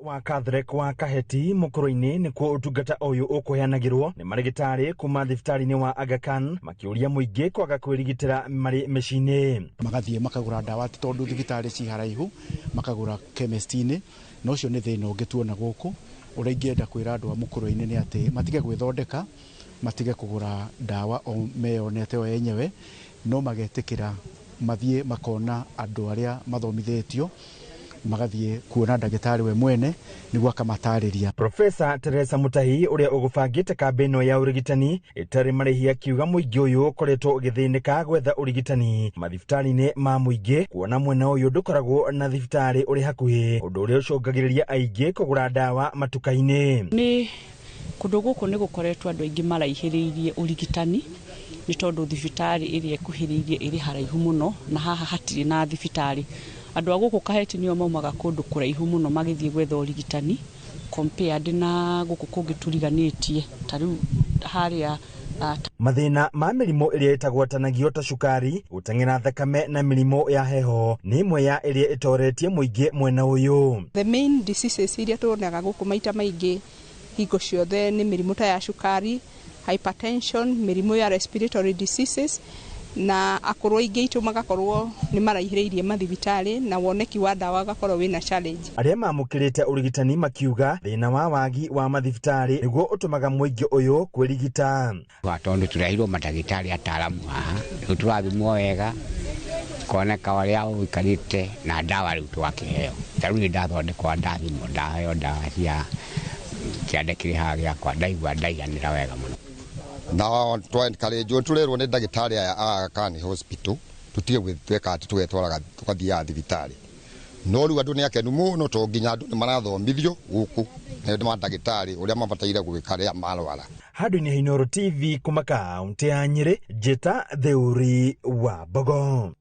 wa Kathrek wa Kaheti Mukuru-ini nikuo utungata uyu ukuheanagirwo ni marigitari kuma thibitari-ini wa Aga Khan makiuria muingi kwaga kwirigitira mari micini magathie makagura ndawa tondu thibitari ci haraihu makagura chemist-ini no ucio ni thina ungetuona guku uria ingienda kwira andu a Mukuru-ini ni ati matige gwithondeka matige kugura ndawa o meyonete o yenyewe no magetikira mathie makona andu aria mathomithitio magathie kuona ndagitari we mwene niguo akamatariria. Profesa Teresa Mutahi uria ugubangite kambeno ya urigitani itari marihi akiuga muingi uyu ukoretwo ugithinika gwetha urigitani mathibitari-ini ma muingi kuona mwena uyu ndukoragwo na thibitari uri hakuhi undu uria ucungagiriria aingi kugura ndawa matuka-ini. Ni kundu guku ni gukoretwo andu aingi maraihiriirie urigitani ni tondu thibitari iria ikuhiriirie iri haraihu muno na haha hatiri na thibitari. Andu aguku Kaheti nio maumaga kundu kuraihu muno magithie gwetha urigitani compared na guku kungi turiganitie tariu haria mathina ma mirimo iria itagwatanagio ta cukari guteng'era thakame na mirimo ya heho ni imwe ya iria itoretie muingi mwena uyu. The main diseases iria tuonaga guku maita maingi hingo ciothe ni mirimo ta ya cukari, hypertension, mirimo ya respiratory diseases na akorwo ingi itu magakorwo ni maraihiriirie mathibitari na woneki wa ndawa gakorwo wina challenge. Aria mamukirite urigitani makiuga thina wa wagi wa mathibitari niguo utumaga muingi uyu kwirigita. Tondu turahirwo madagitari ataramu haha turathimwo wega kuoneka waria uikarite na ndawa riu twakiheo taru ni ndathondekwa ndathimwo ndaheo ndawa cia kiandikire haria kwa ndaigua ndaiganira wega muno. Na twenkarejwo turerwo ni ndagitari aya Aga Khan Hospital tutige gwitweka ati tugetwaraga tukathia thibitari no riu andu ni akenu muno to nginya andu ni marathomithio guku ni mandagitari uria mabataire gwikaria marwara. Handũ-inĩ ha Inooro TV kuma kaunti ya Nyeri, Njĩta Theuri wa Bogo.